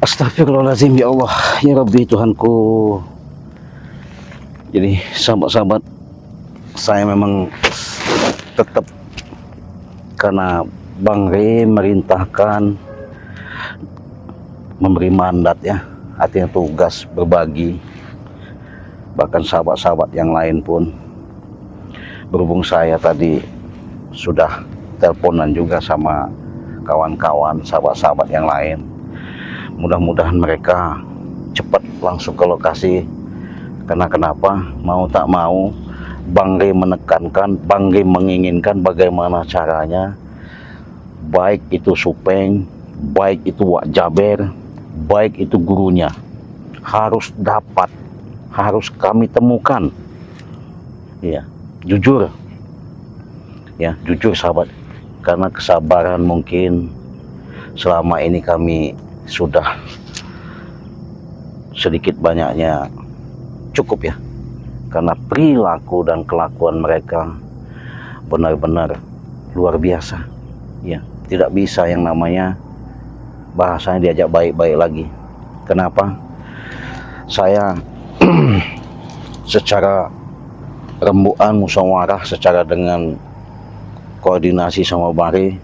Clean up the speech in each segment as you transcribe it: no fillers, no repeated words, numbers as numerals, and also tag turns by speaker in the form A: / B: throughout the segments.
A: Astagfirullahaladzim, ya Allah, ya Rabbi Tuhanku. Jadi sahabat-sahabat, saya memang tetap, karena Bang Rey merintahkan, memberi mandat ya, artinya tugas berbagi. Bahkan sahabat-sahabat yang lain pun, berhubung saya tadi sudah teleponan juga sama kawan-kawan, sahabat-sahabat yang lain, mudah-mudahan mereka cepat langsung ke lokasi. Karena kenapa? Mau tak mau Bang Rey menekankan, Bang Rey menginginkan bagaimana caranya, baik itu Supeng, baik itu Wak Jaber, baik itu gurunya, harus dapat, harus kami temukan. Ya, jujur ya, jujur sahabat, karena kesabaran mungkin selama ini kami sudah sedikit banyaknya cukup ya, karena perilaku dan kelakuan mereka benar-benar luar biasa ya. Tidak bisa yang namanya bahasanya diajak baik-baik lagi. Kenapa? Saya secara rembukan musyawarah, secara dengan koordinasi sama Bang Rey,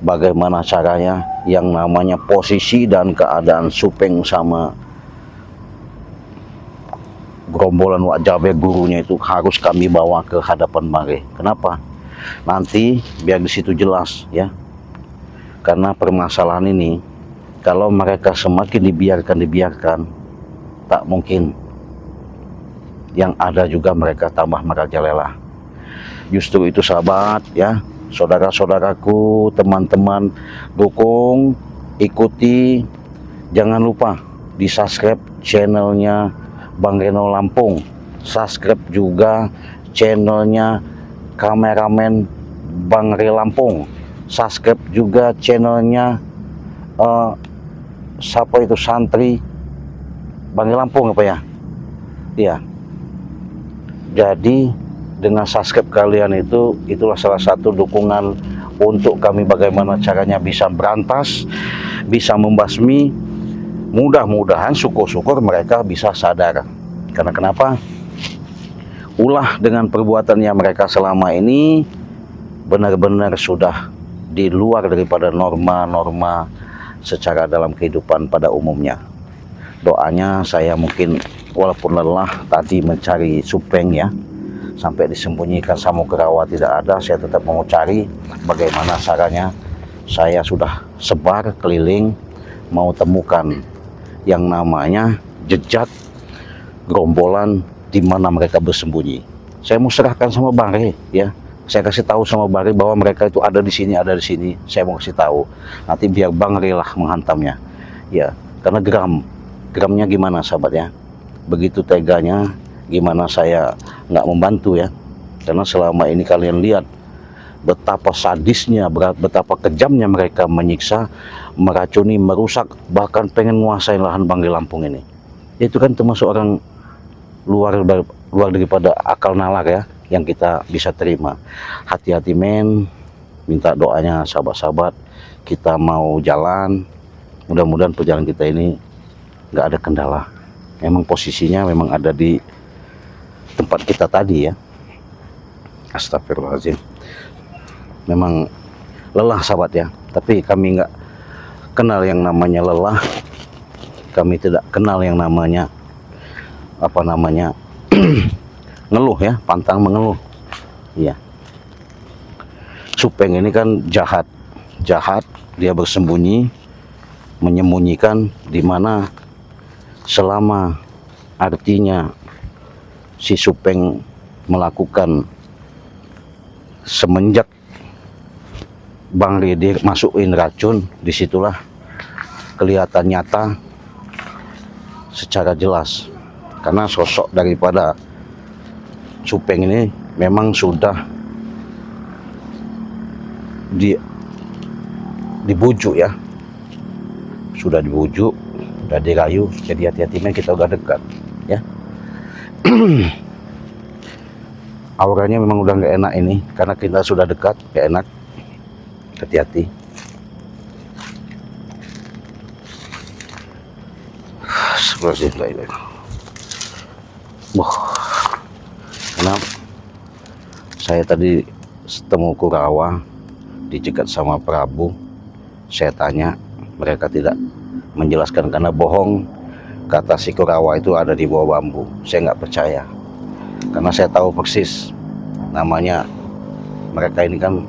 A: bagaimana caranya yang namanya posisi dan keadaan Supeng sama gerombolan Wak Jaber gurunya itu harus kami bawa ke hadapan Bang Rey. Kenapa? Nanti biar di situ jelas ya. Karena permasalahan ini kalau mereka semakin dibiarkan, tak mungkin, yang ada juga mereka tambah merajalela. Justru itu sahabat ya, saudara-saudaraku, teman-teman, dukung, ikuti, jangan lupa di subscribe channelnya Bang Reno Lampung, subscribe juga channelnya kameramen Bang Rey Lampung, subscribe juga channelnya siapa itu, santri Bang Rey Lampung apa ya? Iya. Jadi dengan subscribe kalian itu, itulah salah satu dukungan untuk kami bagaimana caranya bisa berantas, bisa membasmi. Mudah-mudahan, syukur-syukur mereka bisa sadar. Karena kenapa? Ulah dengan perbuatannya mereka selama ini benar-benar sudah di luar daripada norma-norma secara dalam kehidupan pada umumnya. Doanya saya mungkin walaupun lelah tadi mencari Supeng ya, sampai disembunyikan Samukerawa tidak ada, saya tetap mau cari bagaimana caranya. Saya sudah sebar keliling, mau temukan yang namanya jejak gerombolan di mana mereka bersembunyi. Saya mau serahkan sama Bang Rey ya. Saya kasih tahu sama Bang Rey bahwa mereka itu ada di sini, ada di sini. Saya mau kasih tahu. Nanti biar Bang Rey lah menghantamnya. Ya, karena gramnya gimana sahabat ya? Begitu teganya, gimana saya nggak membantu ya? Karena selama ini kalian lihat betapa sadisnya, betapa kejamnya mereka menyiksa, meracuni, merusak, bahkan pengen menguasai lahan Bang Rey Lampung ini. Itu kan termasuk orang luar daripada akal nalar ya, yang kita bisa terima. Hati-hati men, minta doanya sahabat-sahabat. Kita mau jalan, mudah-mudahan perjalanan kita ini nggak ada kendala. Memang posisinya memang ada di tempat kita tadi ya. Astagfirullahaladzim. Memang lelah sahabat ya, tapi kami nggak kenal yang namanya lelah. Kami tidak kenal yang namanya apa namanya ngeluh ya, pantang mengeluh. Iya. Supeng ini kan jahat, dia bersembunyi, menyembunyikan di mana selama artinya si Supeng melakukan semenjak Bang Rey masukin racun, disitulah kelihatan nyata secara jelas. Karena sosok daripada Supeng ini memang sudah dibujuk ya, sudah dibujuk, sudah dirayu. Jadi hati-hati men, kita udah dekat ya. Auranya memang udah nggak enak ini, karena kita sudah dekat, nggak enak. Hati-hati. Astagfirullahaladzim. Wah, kenapa? Saya tadi ketemu Kurawa, dicegat sama Prabu. Saya tanya, mereka tidak menjelaskan karena bohong. Kata si Kurawa itu ada di bawah bambu. Saya nggak percaya, karena saya tahu persis. Namanya mereka ini kan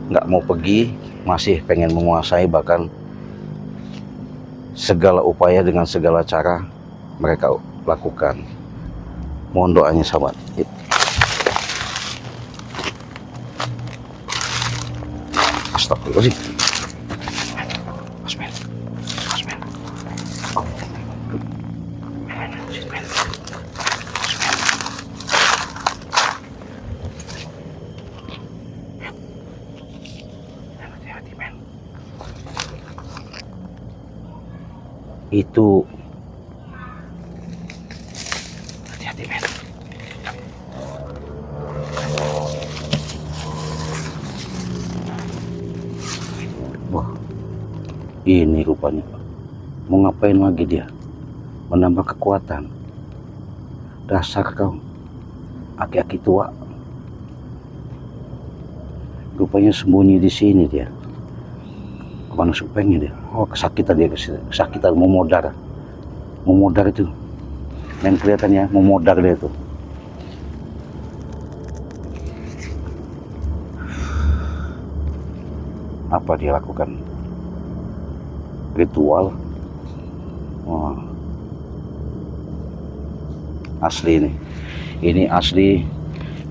A: nggak mau pergi, masih pengen menguasai, bahkan segala upaya dengan segala cara mereka lakukan. Mohon doanya sahabat. Astagfirullahaladzim. Itu hati-hati men. Wah, ini rupanya mau ngapain lagi dia, menambah kekuatan. Dasar kau aki-aki tua, rupanya sembunyi di sini dia. Kemana supengnya dia? Oh, kesakitan dia, kesakitan, mau modar itu. Men, kelihatannya mau modar dia itu. Apa dia lakukan? Ritual. Wah. Asli ini asli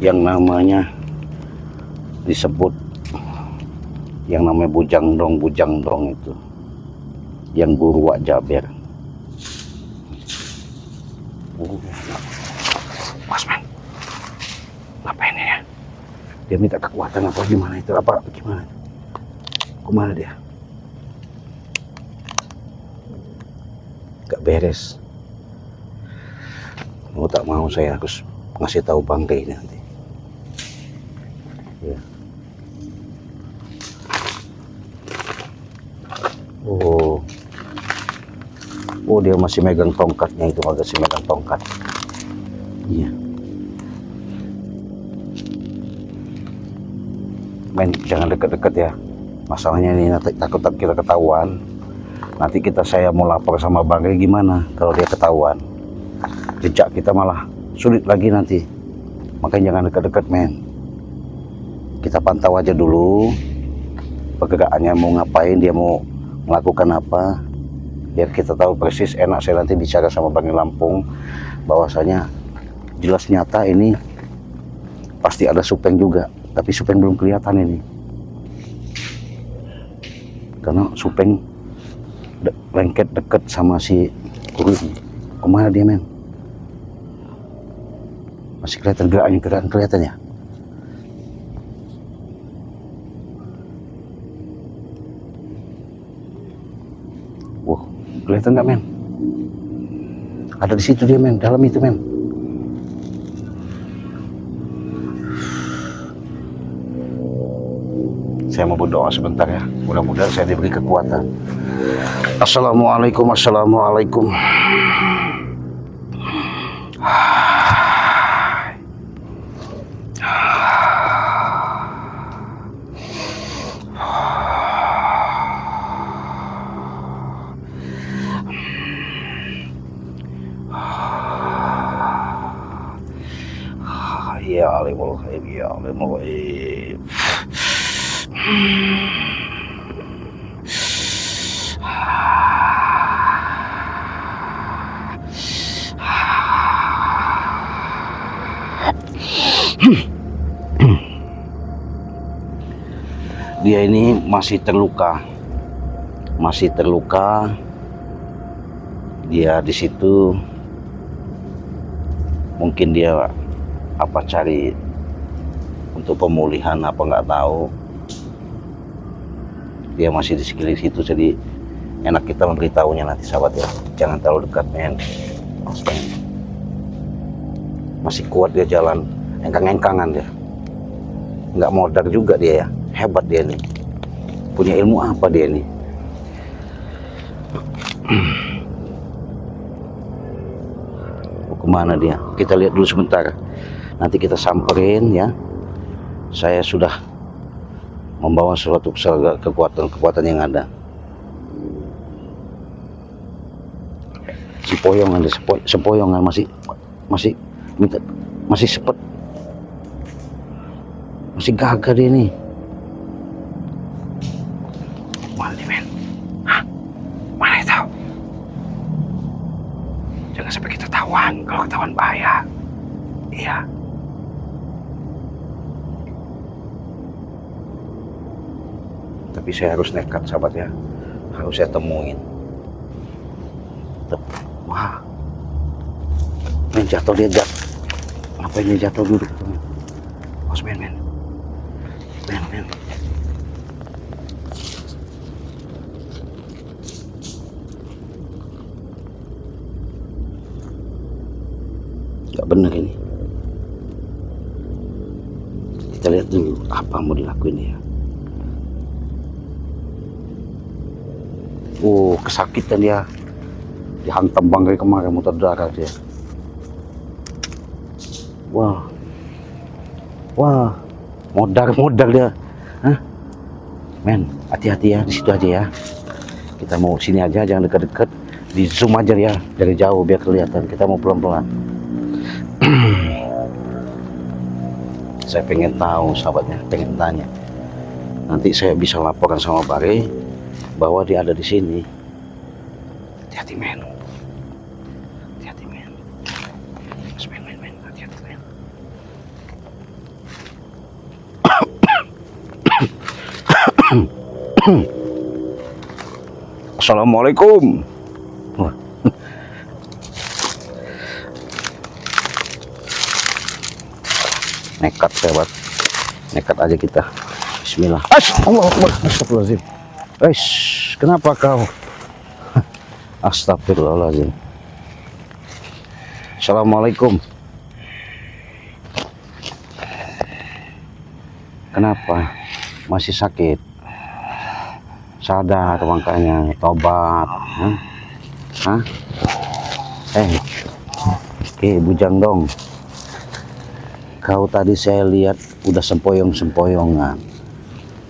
A: yang namanya disebut, yang namanya bujang dong itu, yang guru Wak Jaber. Mas men, ngapain ya? Dia minta kekuatan apa gimana itu? Apa gimana? Kemana dia? Gak beres. Mau tak mau saya harus ngasih tahu Bangkai nanti. Ya. Oh, dia masih megang tongkatnya itu, masih megang tongkat. Iya. Men, jangan deket-deket ya. Masalahnya ini nanti takut kita ketahuan. Nanti saya mau lapor sama Bangkai gimana kalau dia ketahuan. Jejak kita malah sulit lagi nanti. Makanya jangan deket-deket men. Kita pantau aja dulu pergerakannya, mau ngapain, dia mau melakukan apa, biar kita tahu persis. Enak saya nanti bicara sama Bangkai Lampung bahwasanya jelas nyata ini pasti ada Supeng juga, tapi Supeng belum kelihatan ini karena Supeng lengket deket sama si guru ini. Kemana dia men? Masih kelihatan gerakan kelihatan ya. Wah, kelihatan nggak men? Ada di situ dia men, dalam itu men. Saya mau berdoa sebentar ya, mudah-mudahan saya diberi kekuatan. Assalamualaikum. Ya alimul ghaib, ya alimul ghaib. Dia ini masih terluka. Dia di situ mungkin dia apa cari untuk pemulihan apa nggak tahu. Dia masih di sekeliling situ, jadi enak kita memberitahunya nanti sahabat ya. Jangan terlalu dekat men. Masih kuat dia jalan, engkang-engkangan dia. Nggak modar juga dia ya. Hebat dia nih. Punya ilmu apa dia nih? kemana dia. Kita lihat dulu sebentar. Nanti kita samperin ya. Saya sudah membawa suatu kekuatan yang ada. Sempoyongan, sempoyongan masih sepet, masih gagah dia nih. Mana nih, men? Hah? Mana tahu? Jangan sampai kita ketahuan. Kalau ketahuan bahaya. Iya. Tapi saya harus nekat, sahabat ya. Harus saya temuin. Wah, men jatuh dia jatuh. Ngapain dia jatuh duduk tuh, men? Bos, men. Gak bener ini. Kita lihat dulu apa mau dilakuin ya. Kesakitan dia. Dihantam bangkai kemarin, muter darah dia. Wah, modar dia. Hah? Men, hati-hati ya, di situ aja ya. Kita mau sini aja, jangan dekat-dekat. Di zoom aja ya, dari jauh biar kelihatan. Kita mau pelan-pelan. Saya pengen tahu, sahabatnya, pengen tanya. Nanti saya bisa laporkan sama Bare bahwa dia ada di sini. Hati-hati, men. Assalamualaikum. Nekat, sahabat. Nekat aja kita. Bismillah. Astagfirullahaladzim. Kenapa kau? Astagfirullahaladzim. Assalamualaikum. Kenapa? Masih sakit? Sadar makanya tobat. Hah? Bujang dong. Kau tadi saya lihat udah sempoyongan.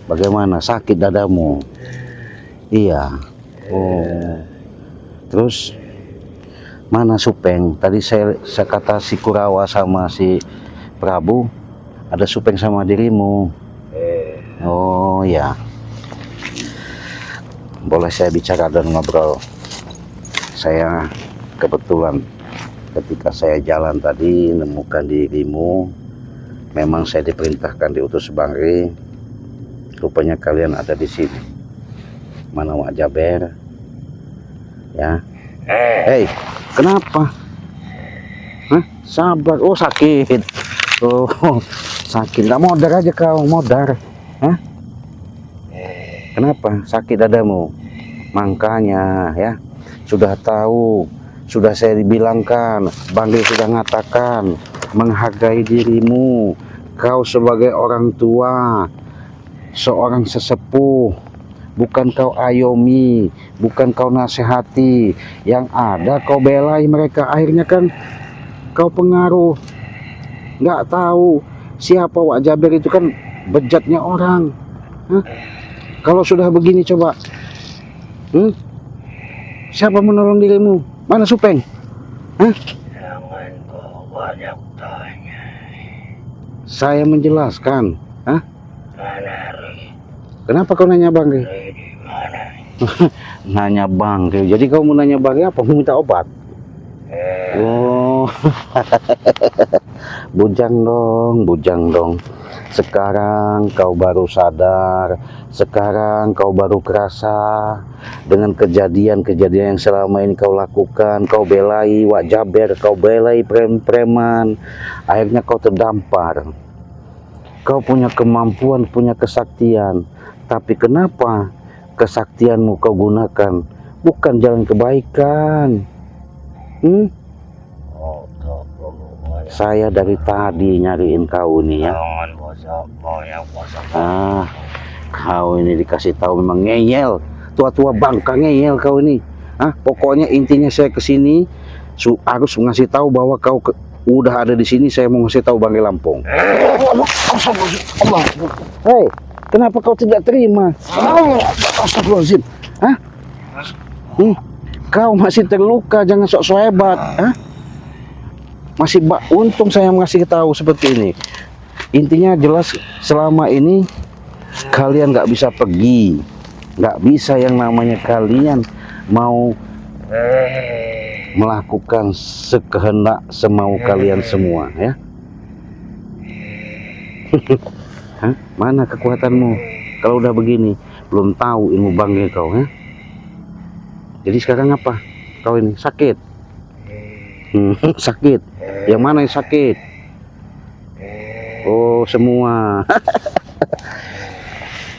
A: Bagaimana? Sakit dadamu? Iya. Oh. Terus mana Supeng? Tadi saya kata si Kurawa sama si Prabu ada Supeng sama dirimu. Oh ya. Boleh saya bicara dan ngobrol? Saya kebetulan ketika saya jalan tadi menemukan dirimu. Memang saya diperintahkan diutus Bangri. Rupanya kalian ada di sini. Mana Wak Jaber? Ya. Hei, kenapa? Hah? Sabar. Oh, sakit. Oh, sakit. Nggak modar aja kau, modar. Hah? Kenapa? Sakit dadamu? Makanya ya, sudah tahu, sudah saya dibilangkan, Bangri sudah mengatakan menghargai dirimu. Kau sebagai orang tua, seorang sesepuh, bukan kau ayomi, bukan kau nasihati, yang ada kau belai mereka. Akhirnya kan kau pengaruh. Nggak tahu siapa Wak Jaber itu, kan bejatnya orang. Hah? Kalau sudah begini coba, siapa menolong dirimu? Mana Supeng? Hah?
B: Jangan kau banyak tanya.
A: Saya menjelaskan. Hah?
B: Manari.
A: Kenapa kau nanya Bangri?
B: Di mana?
A: Nanya Bangri. Jadi kau mau nanya Bangri apa? Mau minta obat? Oh, bujang dong. Sekarang kau baru sadar, sekarang kau baru kerasa dengan kejadian-kejadian yang selama ini kau lakukan. Kau belai Wak Jaber, kau belai preman, akhirnya kau terdampar. Kau punya kemampuan, punya kesaktian, tapi kenapa kesaktianmu kau gunakan bukan jalan kebaikan? Saya dari tadi nyariin kau nih ya. Kau ini dikasih tahu memang ngeyel, tua-tua bangka ngeyel kau ini. Pokoknya intinya saya kesini harus ngasih tahu bahwa kau udah ada di sini. Saya mau ngasih tahu Banggai Lampung. Hei, kenapa kau tidak terima? Astagfirullahaladzim. Hah? Kau masih terluka, jangan sok-sok hebat. Hah? Untung saya ngasih tahu seperti ini. Intinya jelas, selama ini kalian nggak bisa pergi, nggak bisa yang namanya kalian mau melakukan sekehendak semau kalian semua, ya. Hah? Mana kekuatanmu? Kalau udah begini, belum tahu ilmu Banggai kau, ya. Jadi sekarang apa? Kau ini sakit? Sakit. Yang mana yang sakit? Oh, semua.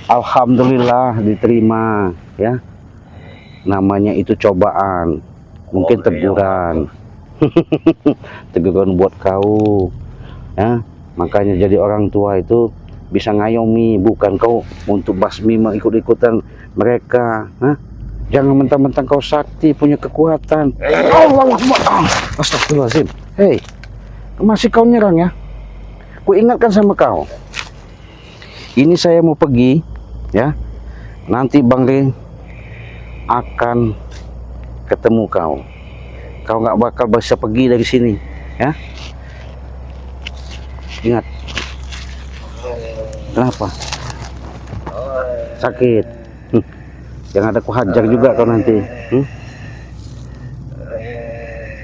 A: Alhamdulillah diterima, ya. Namanya itu cobaan, mungkin teguran. Teguran buat kau, ya. Makanya jadi orang tua itu bisa ngayomi, bukan kau untuk basmi ikut-ikutan mereka. Hah? Jangan mentang-mentang kau sakti, punya kekuatan. Astagfirullahaladzim. Hei, masih kau nyerang, ya? Ku ingatkan sama kau. Ini saya mau pergi, ya. Nanti Banggai akan ketemu kau. Kau nggak bakal bisa pergi dari sini, ya. Ingat. Kenapa? Sakit. Jangan ada ku hajar juga kau nanti.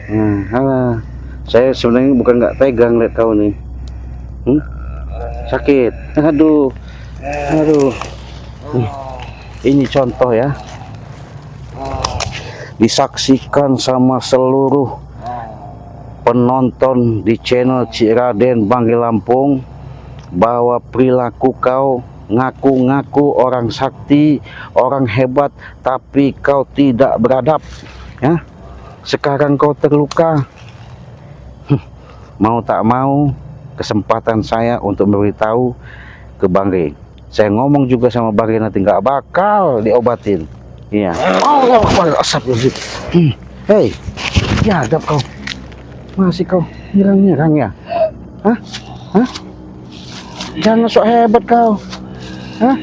A: Nah, saya sebenarnya bukan nggak tegang lihat kau nih. Sakit. Aduh. Ini contoh, ya. Disaksikan sama seluruh penonton di channel Cik Raden Banggai Lampung bahwa perilaku kau ngaku-ngaku orang sakti, orang hebat, tapi kau tidak beradab, ya. Sekarang kau terluka. Mau tak mau, kesempatan saya untuk memberitahu ke Banggai. Saya ngomong juga sama Banggai nanti nggak bakal diobatin. Iya. Hei, biadab kau. Masih kau nyerang-nyerang, ya? Hah? Jangan sok hebat kau. Hah?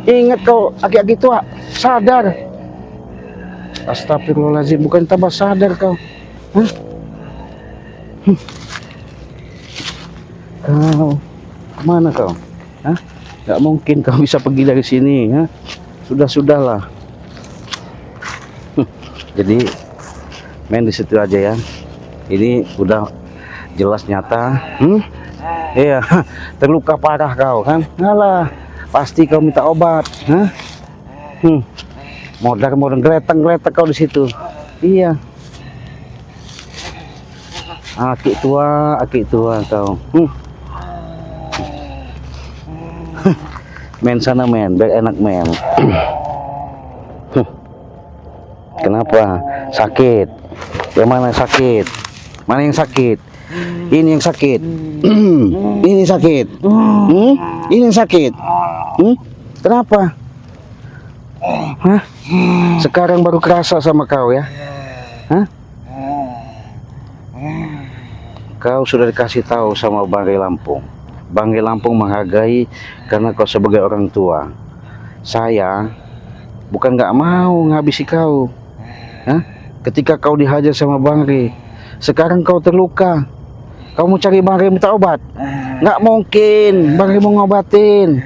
A: Ingat kau, aki-aki tua, sadar. Astagfirullahaladzim, bukan tambah sadar kau. Hah? Kau, kemana kau? Hah? Gak mungkin kau bisa pergi dari sini, ya? Sudahlah. Jadi main di situ aja, ya. Ini udah jelas nyata. Iya, terluka parah kau kan? Ngalah, pasti kau minta obat. Hah? Modal geletak kau di situ. Iya. Aki tua kau. Men sana men, biar enak men. Kenapa? Sakit. Yang mana sakit? Mana yang sakit? Ini yang sakit. Ini sakit. Ini yang sakit. Kenapa? Hah? Sekarang baru kerasa sama kau, ya? Hah? Kau sudah dikasih tahu sama Banggai Lampung. Banggai Lampung menghargai karena kau sebagai orang tua. Saya bukan nggak mau nghabisi kau. Hah? Ketika kau dihajar sama Banggai, sekarang kau terluka. Kau mau cari Banggai minta obat? Nggak mungkin, Banggai mau ngobatin.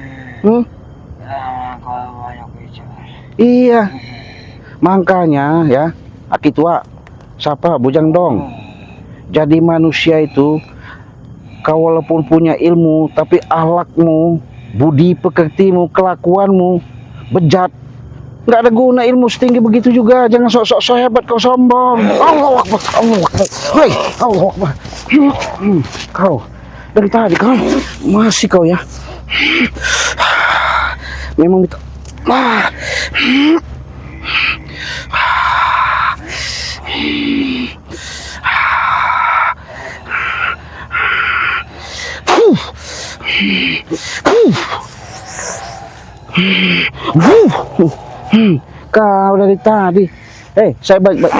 A: Iya, makanya, ya, aki tua, siapa bujang dong. Jadi manusia itu, kau walaupun punya ilmu, tapi akhlakmu, budi pekertimu, kelakuanmu bejat. Nggak ada guna ilmu setinggi begitu juga. Jangan sok-sok hebat kau sombong. Allahu Akbar, Allahu Akbar. Hei, Allahu Akbar. Kau dari tadi kau masih kau, ya. Memang itu. Kau dari tadi. Saya baik-baik.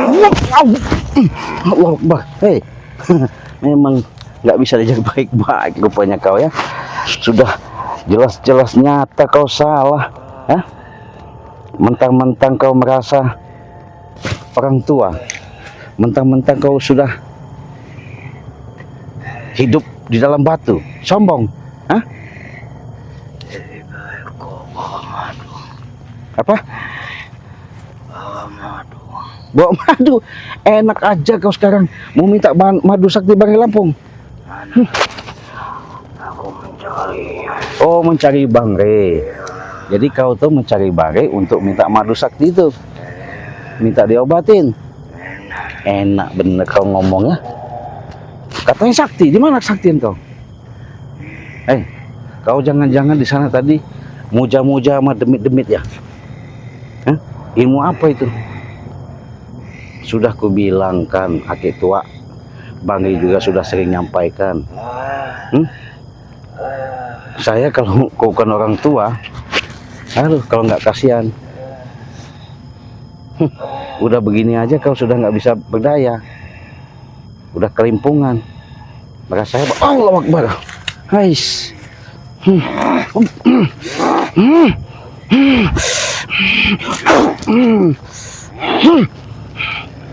A: Allah Akbar. Hei, memang nggak bisa dijaga baik-baik rupanya kau ya. Sudah jelas-jelas nyata kau salah. Mentang-mentang kau merasa orang tua, mentang-mentang kau sudah hidup di dalam batu, sombong.
B: Lebih baik kau bawa madu.
A: Apa?
B: Bawa madu.
A: Bawa madu? Enak aja kau sekarang mau minta madu sakti Banggai Lampung.
B: Aku mencari.
A: Oh, mencari Banggai. Jadi kau tuh mencari Banggai untuk minta madu sakti itu, minta diobatin. Enak bener kau ngomongnya. Katanya sakti, di mana saktiin kau? Kau jangan-jangan di sana tadi muja-muja sama demit-demit ya? Ilmu apa itu? Sudah kubilangkan, kakek tua, Banggai juga sudah sering nyampaikan. Saya kalau kau bukan orang tua, aduh, kalau nggak kasihan. Udah begini aja kau sudah nggak bisa berdaya, udah kelimpungan. Maka saya, Allah Akbar, hais.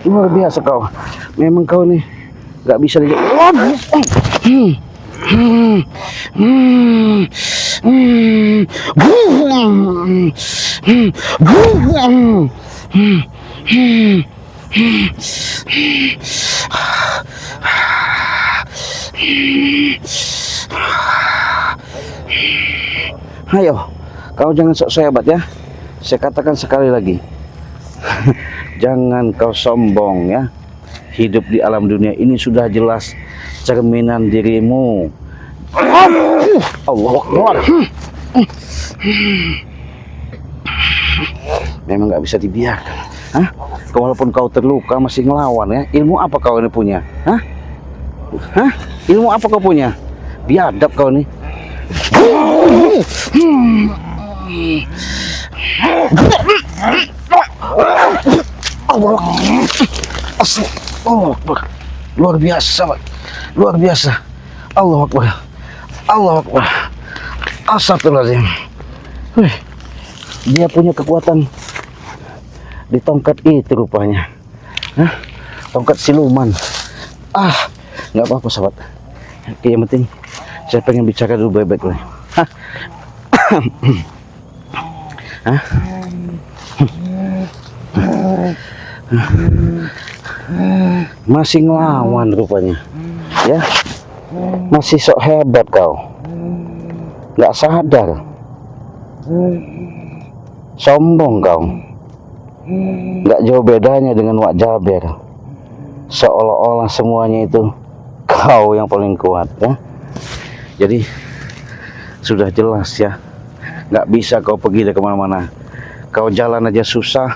A: Luar biasa kau, memang kau nih nggak bisa Ayo, kau jangan sok hebat ya. Saya katakan sekali lagi, jangan kau sombong ya. Hidup di alam dunia ini sudah jelas cerminan dirimu. Allah Akbar. Memang nggak bisa dibiarkan. Walaupun kau terluka masih ngelawan ya. Ilmu apa kau ini punya? Ilmu apa kau punya? Biadab kau nih. Allah Akbar. Luar biasa, Pak. Luar biasa. Allah Akbar. Allah Akbar. Astagfirullahaladzim. Dia punya kekuatan di tongkat itu rupanya. Tongkat siluman. Nggak apa-apa, sahabat. Oke, yang penting saya pengen bicara dulu baik-baik. Masih ngelawan rupanya ya, masih sok hebat kau, nggak sadar, sombong kau, nggak jauh bedanya dengan Wak Jaber, seolah-olah semuanya itu kau yang paling kuat ya. Jadi sudah jelas ya, nggak bisa kau pergi dari kemana-mana, kau jalan aja susah.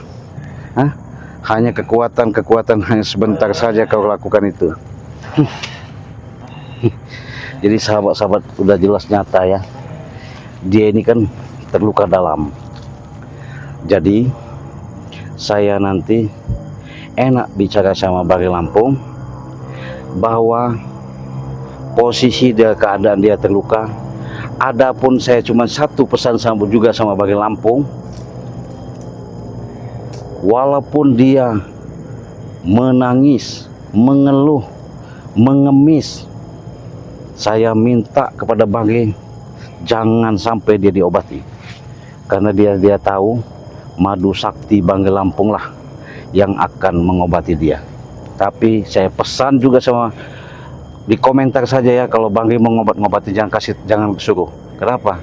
A: Hanya kekuatan hanya sebentar saja kau lakukan itu. Jadi sahabat-sahabat udah jelas nyata ya, dia ini kan terluka dalam. Jadi saya nanti enak bicara sama Banggai Lampung bahwa posisi dia, keadaan dia terluka. Adapun saya cuma satu pesan sama juga sama Banggai Lampung, walaupun dia menangis, mengeluh, mengemis, saya minta kepada Banggai jangan sampai dia diobati, karena dia tahu madu sakti Banggai Lampung lah yang akan mengobati dia. Tapi saya pesan juga sama, di komentar saja ya, kalau Banggai mau ngobati jangan suruh. Kenapa?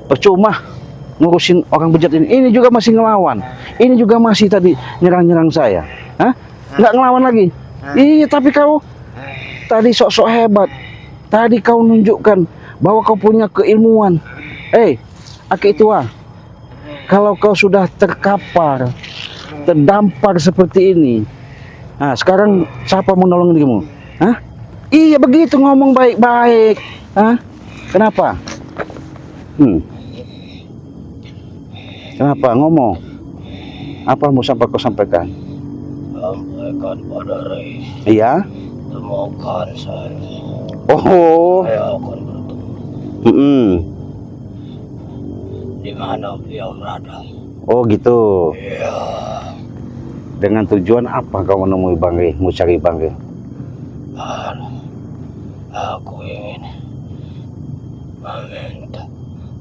A: Percuma ngurusin orang bejat ini juga masih ngelawan, ini juga masih tadi nyerang saya. Nggak ngelawan lagi. Iya, tapi kau tadi sok-sok hebat, tadi kau nunjukkan bahwa kau punya keilmuan. Aki tua, kalau kau sudah terkapar, terdampar seperti ini, sekarang siapa mau nolong dirimu? Iya, begitu ngomong baik-baik. Kenapa? Kenapa ngomong? Apa mau kau sampaikan?
B: sampaikan pada Rey,
A: Iya.
B: temukan saya.
A: Oh.
B: Saya akan bertemu
A: Mm-mm.
B: di mana beliau berada.
A: Oh gitu.
B: Iya,
A: Dengan tujuan apa kau menemui Bang Rey, mau cari Bang Rey?
B: aku ingin meminta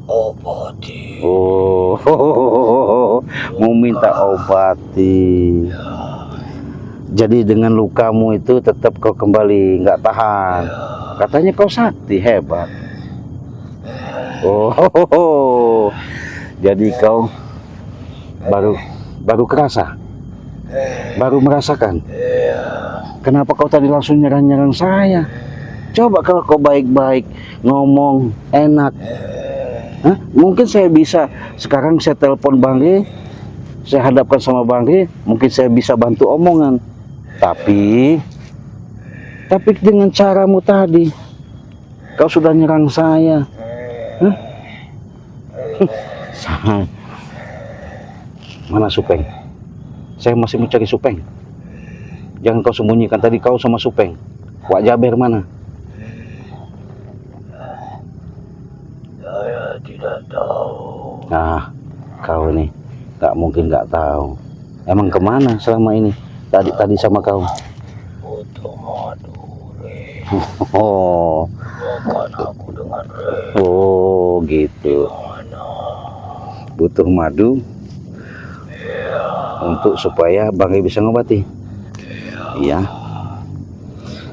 B: obati.
A: Oh, mau minta obati. Jadi dengan lukamu itu tetap kau kembali, nggak tahan. Katanya kau sakti hebat. Oh, jadi kau baru kerasa, baru merasakan. Kenapa kau tadi langsung nyerang-nyerang saya? Coba kalau kau baik-baik ngomong enak, hah? Mungkin saya bisa. Sekarang saya telepon Bang Rey, saya hadapkan sama Bang Rey, mungkin saya bisa bantu omongan. Tapi dengan caramu tadi, kau sudah nyerang saya. Hah? Mana Supeng? Saya masih mencari Supeng. Jangan kau sembunyikan tadi kau sama Supeng. Wak Jaber mana?
B: Saya tidak tahu.
A: Nah, kau ini nggak mungkin nggak tahu. Emang kemana selama ini? Tadi sama kau.
B: Butuh madu, Rey.
A: Oh,
B: Bukan aku dengan Rey.
A: oh gitu.
B: Mana?
A: Butuh madu untuk supaya Bang Rey bisa ngobati. Iya.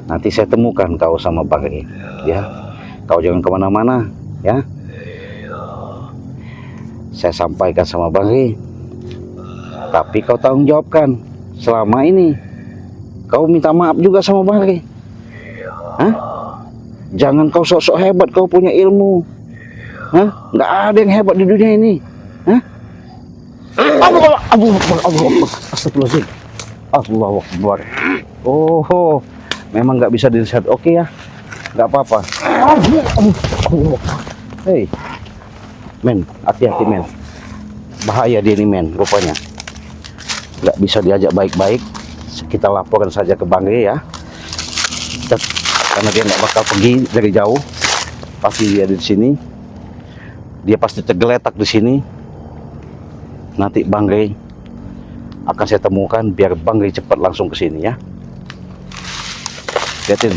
A: Nanti saya temukan kau sama Bang Rey. Ya. Kau jangan kemana-mana. Ya. Saya sampaikan sama Bang Rey. Tapi kau tanggung jawabkan. Selama ini kau minta maaf juga sama Bang Rey. Hah? Jangan kau sok-sok hebat, kau punya ilmu. Hah? Nggak ada yang hebat di dunia ini. Hah? Allah Astagfirullahaladzim. Allahu Akbar. Oh, memang nggak bisa dilihat. Oke ya, nggak apa-apa. Hei, men, hati-hati men. Bahaya dia nih men, rupanya. Nggak bisa diajak baik-baik. Kita laporkan saja ke Bang Rey ya. Karena dia nggak bakal pergi dari jauh. Pasti dia di sini. Dia pasti tergeletak di sini. Nanti Bang Rey akan saya temukan biar Bang Rey cepat langsung ke sini ya. Lihatin.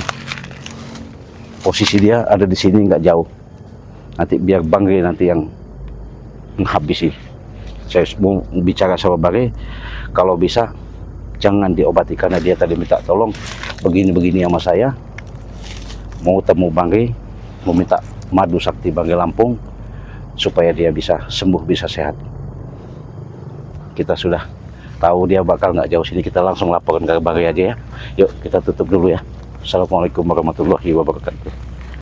A: Posisi dia ada di sini nggak jauh. Nanti biar Bang Rey nanti yang menghabisi. Saya mau bicara sama Bang Rey, kalau bisa jangan diobati karena dia tadi minta tolong begini-begini sama saya. Mau temu Bang Rey, mau minta madu sakti Bang Rey Lampung supaya dia bisa sembuh, bisa sehat. Kita sudah tahu dia bakal nggak jauh sini, kita langsung laporan ke Bang Rey aja ya. Yuk kita tutup dulu ya. Assalamualaikum warahmatullahi wabarakatuh.